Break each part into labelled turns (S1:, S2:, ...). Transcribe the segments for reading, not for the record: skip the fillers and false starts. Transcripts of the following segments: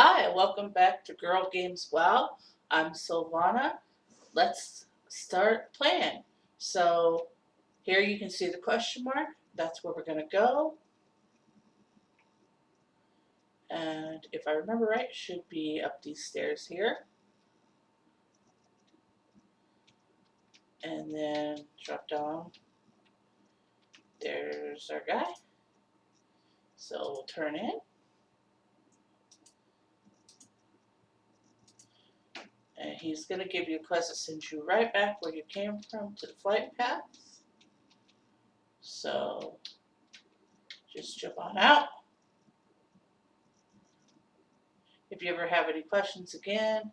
S1: Hi, welcome back to Girl Games Wow. I'm Silvana. Let's start playing. So here you can see the question mark. That's where we're going to go. And if I remember right, it should be up these stairs here. And then drop down. There's our guy. So we'll turn in. And he's going to give you a quest that sends you right back where you came from to the flight path. So just jump on out. If you ever have any questions again,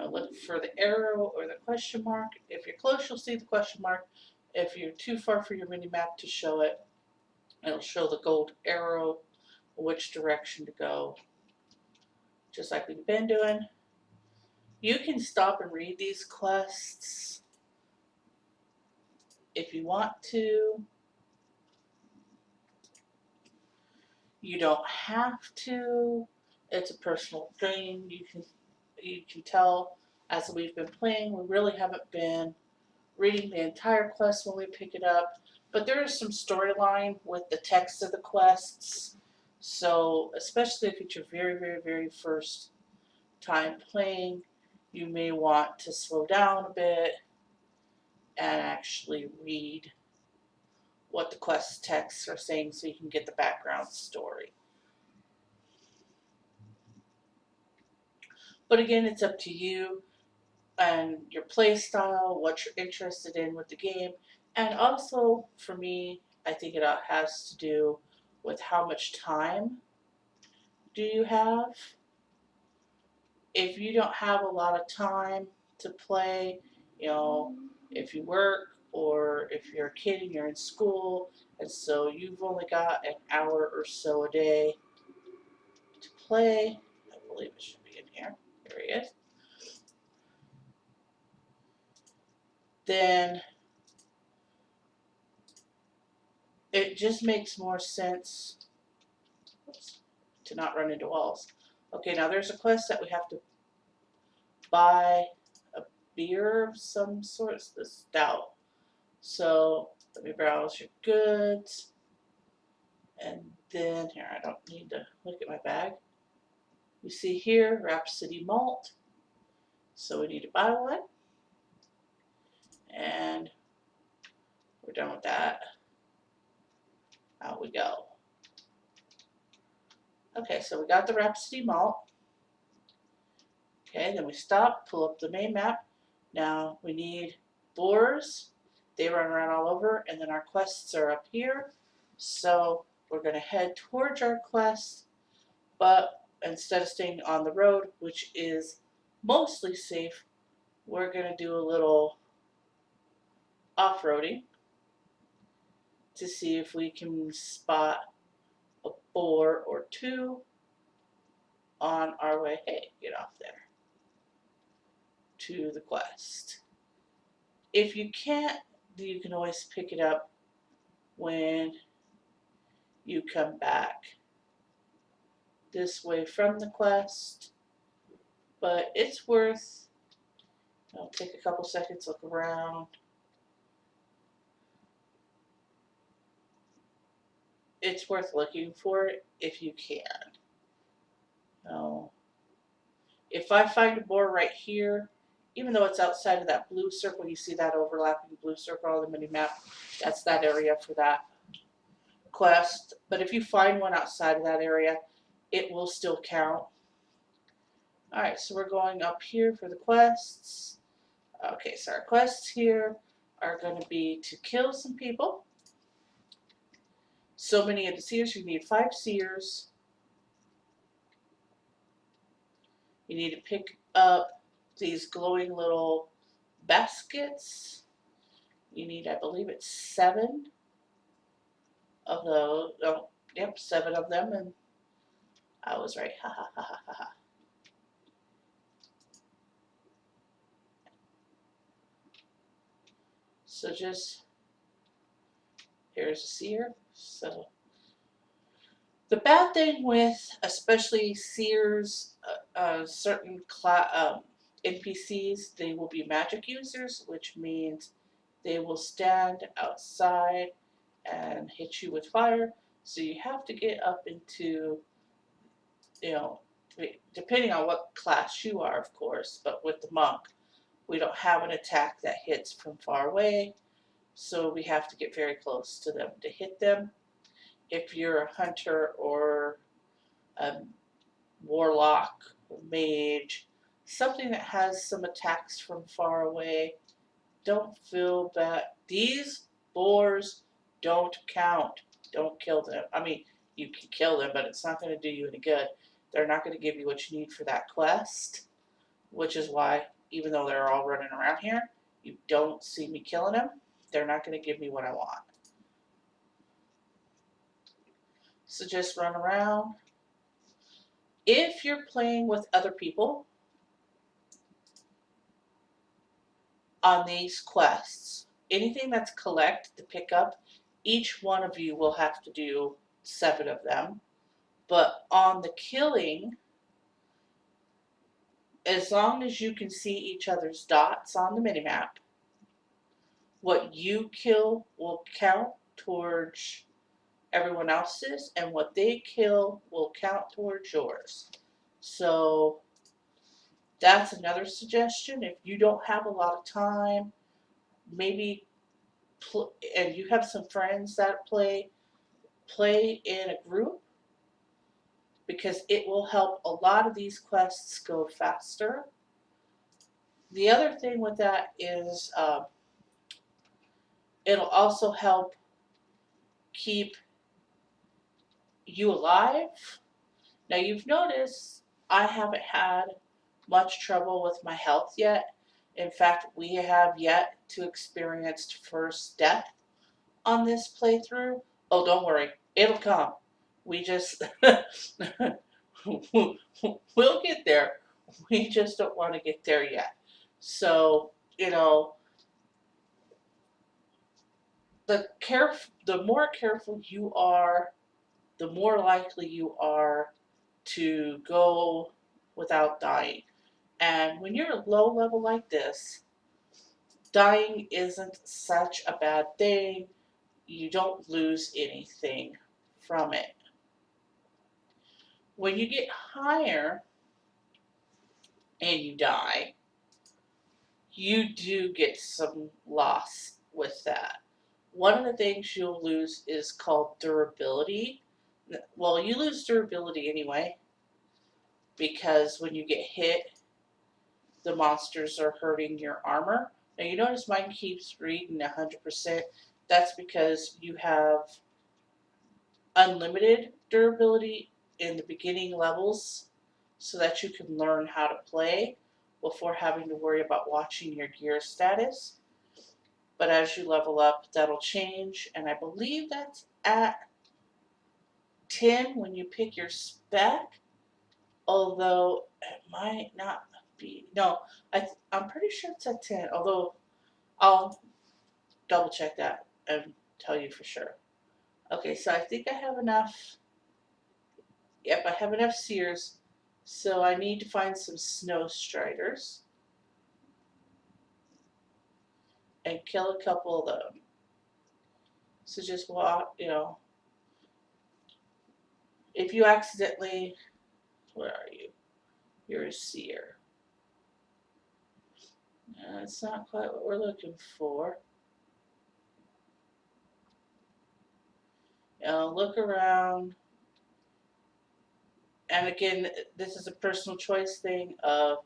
S1: look for the arrow or the question mark. If you're close, you'll see the question mark. If you're too far for your mini map to show it, it'll show the gold arrow, which direction to go, just like we've been doing. You can stop and read these quests if you want to. You don't have to. It's a personal thing. You can tell as we've been playing, we really haven't been reading the entire quest when we pick it up, but there is some storyline with the text of the quests. So especially if it's your very first time playing, you may want to slow down a bit and actually read what the quest texts are saying so you can get the background story. But again, it's up to you and your play style, what you're interested in with the game. And also, for me, I think it has to do with how much time do you have. If you don't have a lot of time to play, if you work or if you're a kid and you're in school, and so you've only got an hour or so a day to play, I believe it should be in here. There he is. Then it just makes more sense to not run into walls. Okay, now there's a quest that we have to buy a beer of some sort. It's the stout. So let me browse your goods. And then here, I don't need to look at my bag. You see here, Rhapsody Malt. So we need to buy one. And we're done with that. Out we go. Okay, so we got the Rhapsody Malt. Okay, then we stop, pull up the main map. Now we need boars. They run around all over, and then our quests are up here. So we're going to head towards our quest, but instead of staying on the road, which is mostly safe, we're going to do a little off-roading to see if we can spot a boar or two on our way. Hey, get off there. To the quest. If you can't, you can always pick it up when you come back this way from the quest, but it's worth, I'll take a couple seconds, look around. It's worth looking for it if you can. If I find a boar right here, even though it's outside of that blue circle, you see that overlapping blue circle on the mini map, that's that area for that quest. But if you find one outside of that area, it will still count. Alright, so we're going up here for the quests. Okay, so our quests here are going to be to kill some people. So many of the seers, you need 5 seers. You need to pick up these glowing little baskets. You need, I believe it's 7 of those. Oh, yep, 7 of them, and I was right. Ha ha ha ha ha ha. So here's a seer. So, The bad thing with especially seers, certain NPCs, they will be magic users, which means they will stand outside and hit you with fire. So you have to get up into, you know, depending on what class you are, of course, but with the monk, we don't have an attack that hits from far away, so we have to get very close to them to hit them. If you're a hunter or a warlock, mage, something that has some attacks from far away, don't feel bad. These boars don't count. Don't kill them. I mean, you can kill them, but it's not going to do you any good. They're not going to give you what you need for that quest, which is why, even though they're all running around here, you don't see me killing them. They're not going to give me what I want. So just run around. If you're playing with other people on these quests, anything that's collect to pick up, each one of you will have to do 7 of them. But on the killing, as long as you can see each other's dots on the minimap, what you kill will count towards everyone else's, and what they kill will count towards yours. So that's another suggestion. If you don't have a lot of time, maybe and you have some friends that play in a group, because it will help a lot of these quests go faster. The other thing with that is it'll also help keep you alive. Now you've noticed I haven't had much trouble with my health yet. In fact, we have yet to experience first death on this playthrough. Oh, don't worry, it'll come. We just we'll get there. We just don't want to get there yet. So, the more careful you are, the more likely you are to go without dying. And when you're low level like this, dying isn't such a bad thing. You don't lose anything from it. When you get higher and you die, you do get some loss with that. One of the things you'll lose is called durability. Well, you lose durability anyway, because when you get hit, the monsters are hurting your armor. Now you notice mine keeps reading 100%. That's because you have unlimited durability in the beginning levels, so that you can learn how to play before having to worry about watching your gear status. But as you level up, that'll change, and I believe that's at 10 when you pick your spec, although it might not be. No, I'm pretty sure it's at 10, although I'll double check that and tell you for sure. Okay, so I think I have enough. Yep, I have enough seers. So I need to find some snow striders and kill a couple of them. So just walk, if you accidentally, where are you? You're a seer. That's not quite what we're looking for. Look around. And again, this is a personal choice thing of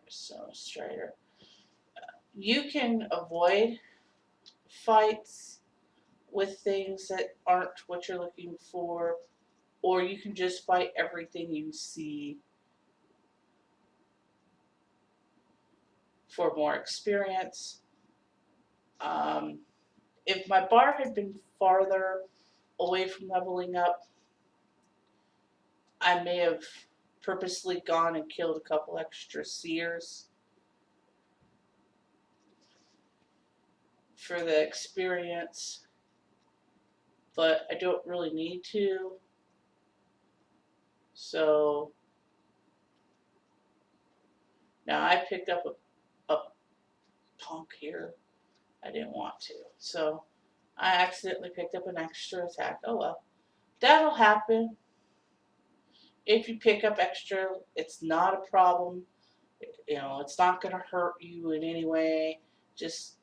S1: so Strider. You can avoid fights with things that aren't what you're looking for, or you can just fight everything you see for more experience. If my bar had been farther away from leveling up, I may have purposely gone and killed a couple extra seers. for the experience, but I don't really need to. So now I picked up a punk here. I didn't want to. So I accidentally picked up an extra attack. Oh well. That'll happen. If you pick up extra, it's not a problem. It's not going to hurt you in any way. Just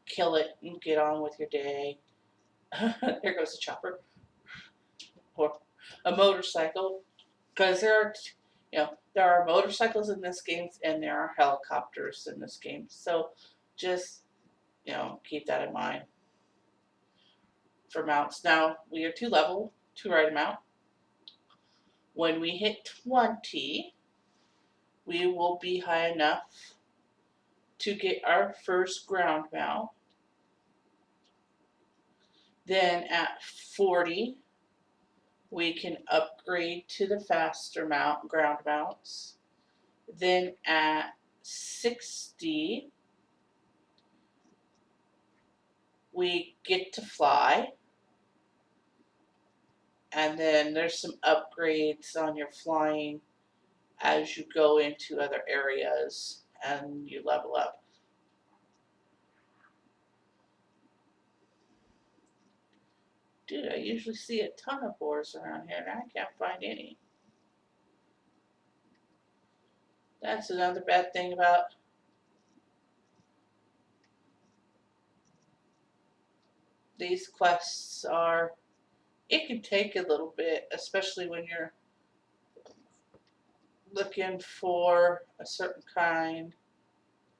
S1: kill it and get on with your day. There goes a chopper or a motorcycle. Because there are motorcycles in this game and there are helicopters in this game. So just, keep that in mind for mounts. Now, we are 2 level to ride a mount. When we hit 20, we will be high enough to get our first ground mount. Then at 40, we can upgrade to the faster ground mounts. Then at 60, we get to fly. And then there's some upgrades on your flying as you go into other areas and you level up. Dude, I usually see a ton of boars around here and I can't find any. That's another bad thing about these quests are, it can take a little bit, especially when you're looking for a certain kind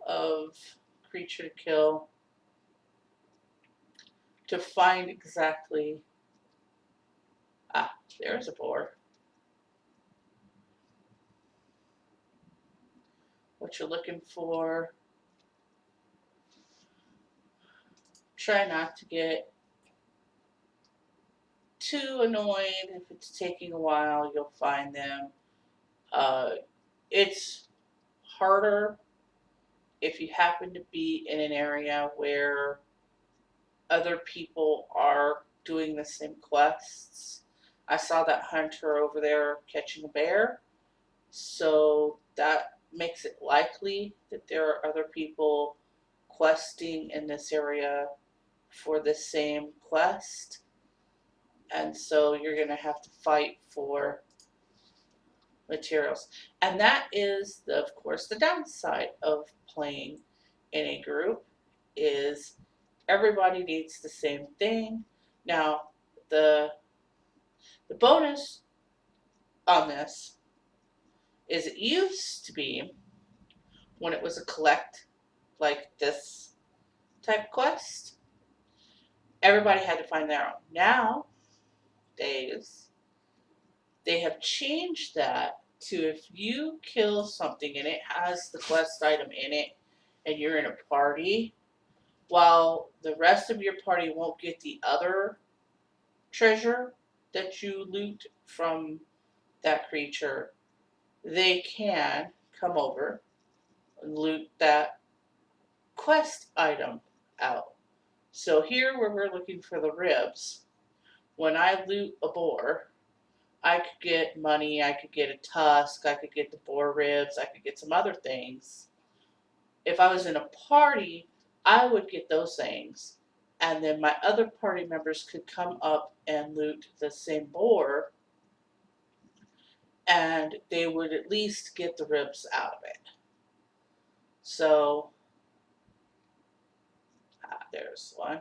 S1: of creature to kill, to find exactly, there's a boar. What you're looking for. Try not to get too annoyed if it's taking a while. You'll find them. It's harder if you happen to be in an area where other people are doing the same quests. I saw that hunter over there catching a bear, so that makes it likely that there are other people questing in this area for the same quest, and so you're going to have to fight for materials. And that is, of course, the downside of playing in a group is everybody needs the same thing. Now, the bonus on this is it used to be when it was a collect like this type quest, everybody had to find their own. Nowadays, they have changed that to if you kill something and it has the quest item in it and you're in a party, while the rest of your party won't get the other treasure that you loot from that creature, they can come over and loot that quest item out. So here where we're looking for the ribs, when I loot a boar, I could get money, I could get a tusk, I could get the boar ribs, I could get some other things. If I was in a party, I would get those things. And then my other party members could come up and loot the same boar, and they would at least get the ribs out of it. So, there's one.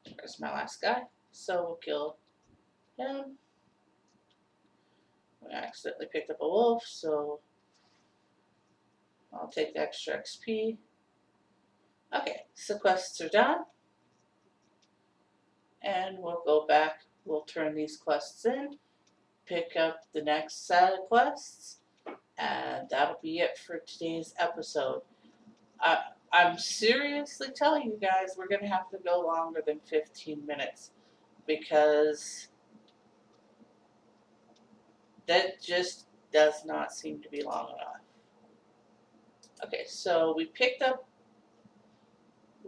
S1: There's my last guy. So we'll kill him. We accidentally picked up a wolf, so I'll take the extra XP. Okay, so quests are done. And we'll go back, we'll turn these quests in, pick up the next set of quests, and that'll be it for today's episode. I'm seriously telling you guys, we're going to have to go longer than 15 minutes because that just does not seem to be long enough. Okay, so we picked up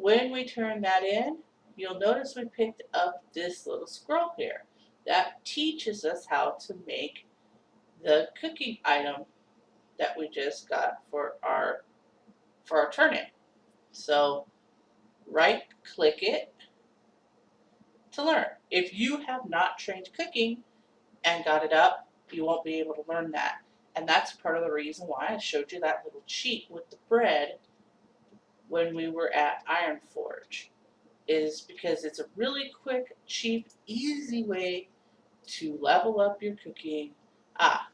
S1: When we turn that in, you'll notice we picked up this little scroll here. That teaches us how to make the cooking item that we just got for our turn-in. So right click it to learn. If you have not trained cooking and got it up, you won't be able to learn that. And that's part of the reason why I showed you that little cheat with the bread when we were at Iron Forge, is because it's a really quick, cheap, easy way to level up your cooking. Ah,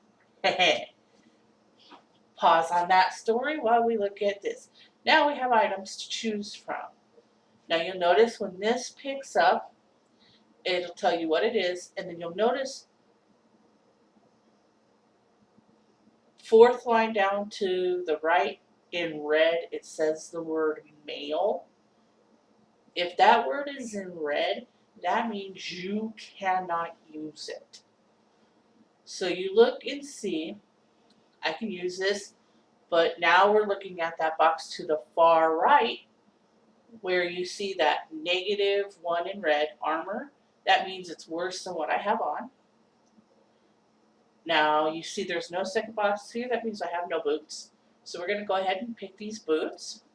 S1: pause on that story while we look at this. Now we have items to choose from. Now you'll notice when this picks up, it'll tell you what it is, and then you'll notice fourth line down to the right in red, it says the word mail. If that word is in red, that means you cannot use it. So you look and see, I can use this, but now we're looking at that box to the far right where you see that -1 in red, armor. That means it's worse than what I have on. Now you see there's no second box here, that means I have no boots. So we're going to go ahead and pick these boots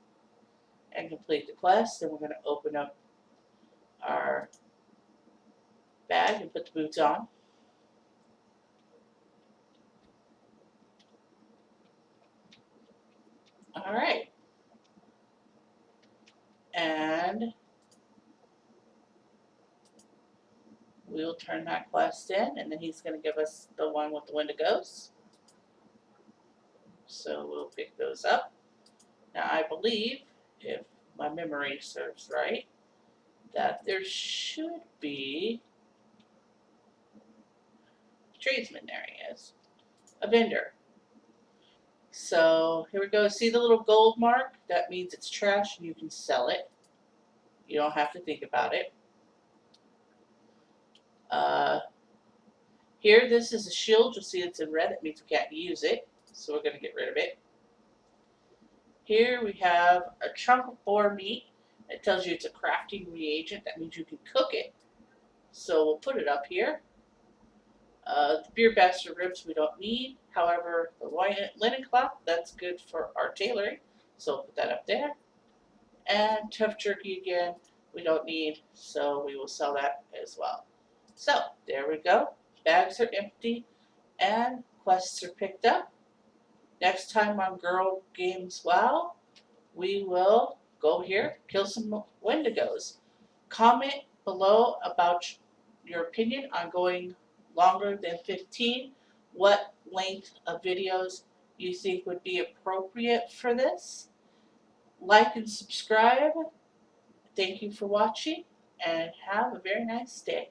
S1: and complete the quest. Then we're going to open up our bag and put the boots on. All right. And we'll turn that quest in, and then he's going to give us the one with the Wendigos. So we'll pick those up. Now I believe, if my memory serves right, that there should be a tradesman. There he is. A vendor. So here we go. See the little gold mark? That means it's trash and you can sell it. You don't have to think about it. Here, this is a shield. You'll see it's in red. That means we can't use it. So we're going to get rid of it. Here we have a chunk of boar meat. It tells you it's a crafting reagent. That means you can cook it. So we'll put it up here. The beer bastard ribs we don't need. However, the linen cloth, that's good for our tailoring. So we'll put that up there. And tough jerky again, we don't need. So we will sell that as well. So there we go. Bags are empty and quests are picked up. Next time on Girl Games WoW, we will go here, kill some Wendigos. Comment below about your opinion on going longer than 15. What length of videos you think would be appropriate for this. Like and subscribe. Thank you for watching and have a very nice day.